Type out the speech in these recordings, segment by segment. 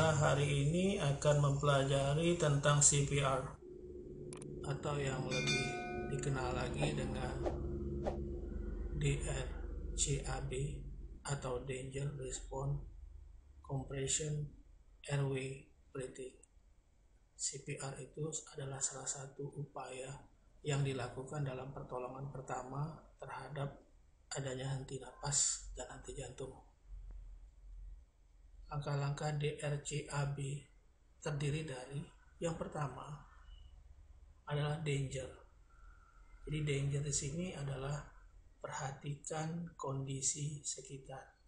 Kita hari ini akan mempelajari tentang CPR atau yang lebih dikenal lagi dengan DRCAB atau Danger Response Compression Airway Breathing. CPR itu adalah salah satu upaya yang dilakukan dalam pertolongan pertama terhadap adanya henti napas dan henti jantung. Langkah-langkah DRCAB terdiri dari yang pertama adalah danger. Jadi danger di sini adalah perhatikan kondisi sekitar.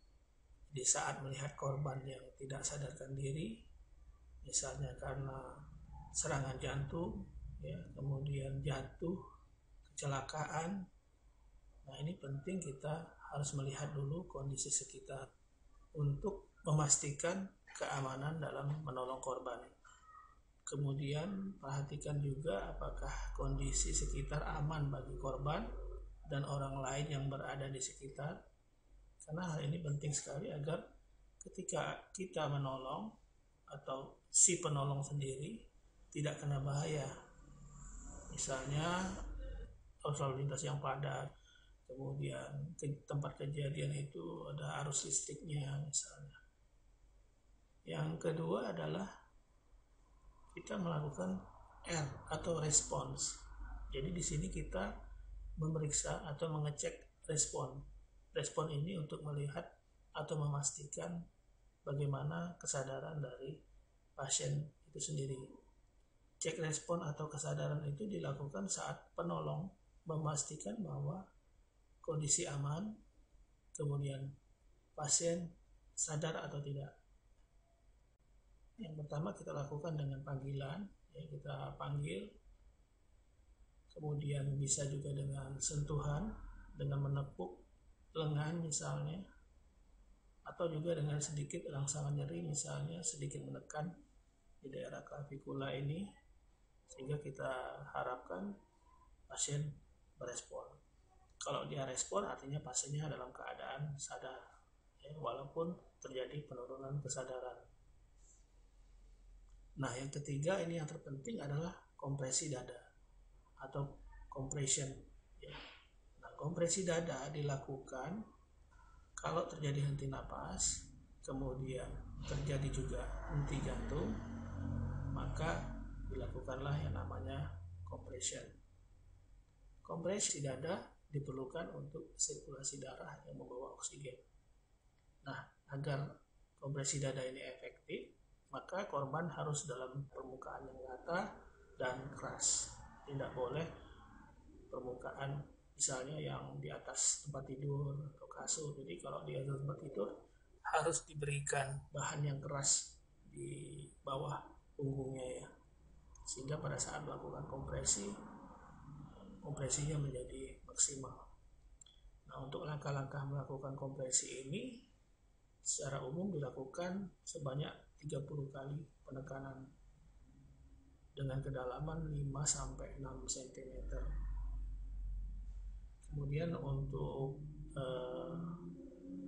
Di saat melihat korban yang tidak sadarkan diri, misalnya karena serangan jantung, kemudian jatuh, kecelakaan. Nah, ini penting kita harus melihat dulu kondisi sekitar untuk memastikan keamanan dalam menolong korban. Kemudian perhatikan juga apakah kondisi sekitar aman bagi korban dan orang lain yang berada di sekitar. Karena hal ini penting sekali agar ketika kita menolong atau si penolong sendiri tidak kena bahaya. Misalnya arus lalu lintas yang padat, kemudian tempat kejadian itu ada arus listriknya misalnya. Yang kedua adalah kita melakukan R atau response. Jadi di sini kita memeriksa atau mengecek respon. Respon ini untuk melihat atau memastikan bagaimana kesadaran dari pasien itu sendiri. Cek respon atau kesadaran itu dilakukan saat penolong memastikan bahwa kondisi aman, kemudian pasien sadar atau tidak. Yang pertama kita lakukan dengan panggilan, kita panggil, kemudian bisa juga dengan sentuhan, dengan menepuk lengan misalnya, atau juga dengan sedikit rangsangan nyeri misalnya, sedikit menekan di daerah klavikula ini, sehingga kita harapkan pasien berespon. Kalau dia respon artinya pasiennya dalam keadaan sadar, walaupun terjadi penurunan kesadaran. Nah, yang ketiga ini yang terpenting adalah kompresi dada atau compression. Nah, kompresi dada dilakukan kalau terjadi henti napas, kemudian terjadi juga henti jantung, maka dilakukanlah yang namanya compression. Kompresi dada diperlukan untuk sirkulasi darah yang membawa oksigen. Nah, agar kompresi dada ini efektif, maka korban harus dalam permukaan yang rata dan keras. Tidak boleh permukaan misalnya yang di atas tempat tidur atau kasur. Jadi kalau di atas tempat tidur harus diberikan bahan yang keras di bawah punggungnya sehingga pada saat melakukan kompresinya menjadi maksimal. Nah, untuk langkah-langkah melakukan kompresi ini secara umum dilakukan sebanyak 30 kali penekanan dengan kedalaman 5-6 cm. Kemudian untuk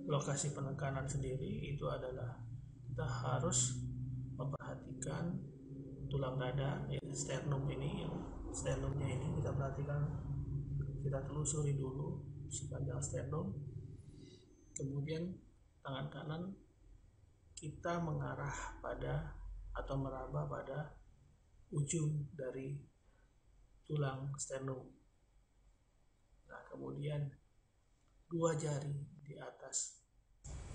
lokasi penekanan sendiri itu adalah kita harus memperhatikan tulang dada, sternum ini, sternumnya ini kita perhatikan, kita telusuri dulu sepanjang sternum. Kemudian tangan kanan kita mengarah pada atau meraba pada ujung dari tulang sternum. Nah, kemudian dua jari di atas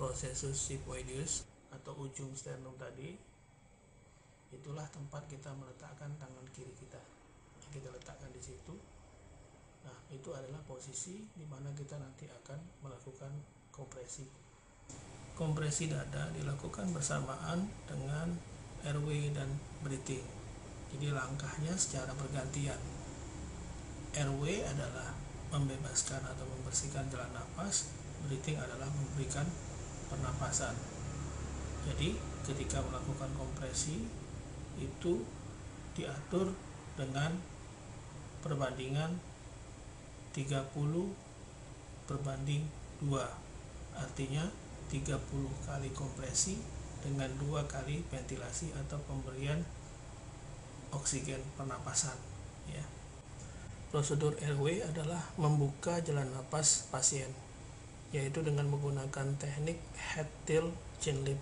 processus sigmoideus atau ujung sternum tadi, itulah tempat kita meletakkan tangan kiri kita. Kita letakkan di situ. Nah, itu adalah posisi di mana kita nanti akan melakukan kompresi. Kompresi dada dilakukan bersamaan dengan airway dan breathing. Jadi langkahnya secara bergantian. Airway adalah membebaskan atau membersihkan jalan napas, breathing adalah memberikan pernapasan. Jadi ketika melakukan kompresi itu diatur dengan perbandingan 30/2. Artinya 30 kali kompresi dengan 2 kali ventilasi atau pemberian oksigen pernapasan ya. Prosedur airway adalah membuka jalan napas pasien, yaitu dengan menggunakan teknik head till chin lip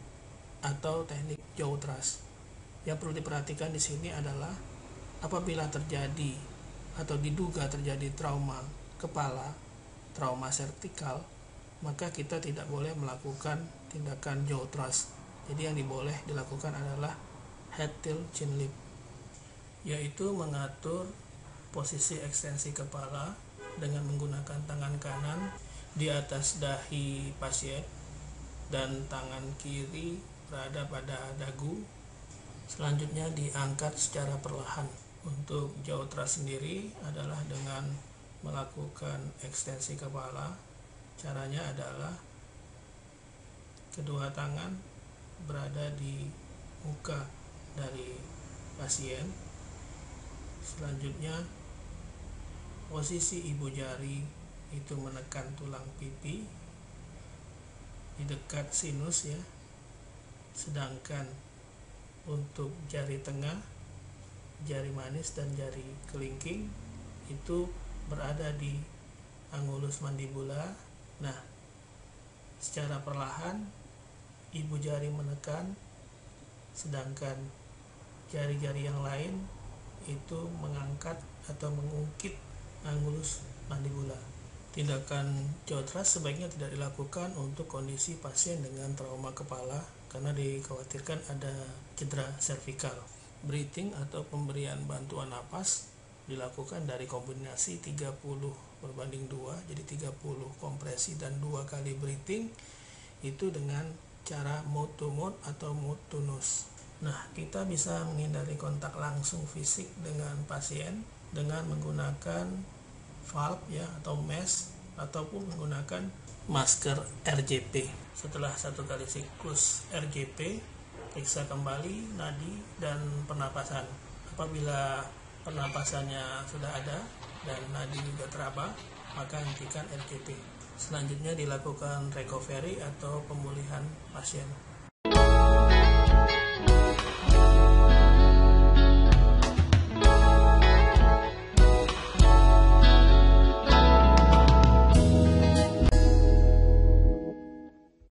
atau teknik jaw thrust. Yang perlu diperhatikan di sini adalah apabila terjadi atau diduga terjadi trauma kepala, trauma servikal, maka kita tidak boleh melakukan tindakan jaw thrust. Jadi yang boleh dilakukan adalah head till chin lip, yaitu mengatur posisi ekstensi kepala dengan menggunakan tangan kanan di atas dahi pasien dan tangan kiri berada pada dagu. Selanjutnya diangkat secara perlahan. Untuk jaw thrust sendiri adalah dengan melakukan ekstensi kepala. Caranya adalah kedua tangan berada di muka dari pasien. Selanjutnya posisi ibu jari itu menekan tulang pipi di dekat sinus ya. Sedangkan untuk jari tengah, jari manis dan jari kelingking itu berada di angulus mandibula. Nah, secara perlahan ibu jari menekan, sedangkan jari-jari yang lain itu mengangkat atau mengungkit angulus mandibula. Tindakan jaw thrust sebaiknya tidak dilakukan untuk kondisi pasien dengan trauma kepala karena dikhawatirkan ada cedera servikal. Breathing atau pemberian bantuan napas dilakukan dari kombinasi 30/2, jadi 30 kompresi dan 2 kali breathing, itu dengan cara mouth to mouth atau mouth to nose. Nah, kita bisa menghindari kontak langsung fisik dengan pasien dengan menggunakan valve ya atau mask ataupun menggunakan masker RJP. Setelah 1 kali siklus RJP, periksa kembali nadi dan pernapasan. Apabila pernapasannya sudah ada dan nadi juga teraba, maka hentikan RJP. Selanjutnya dilakukan recovery atau pemulihan pasien.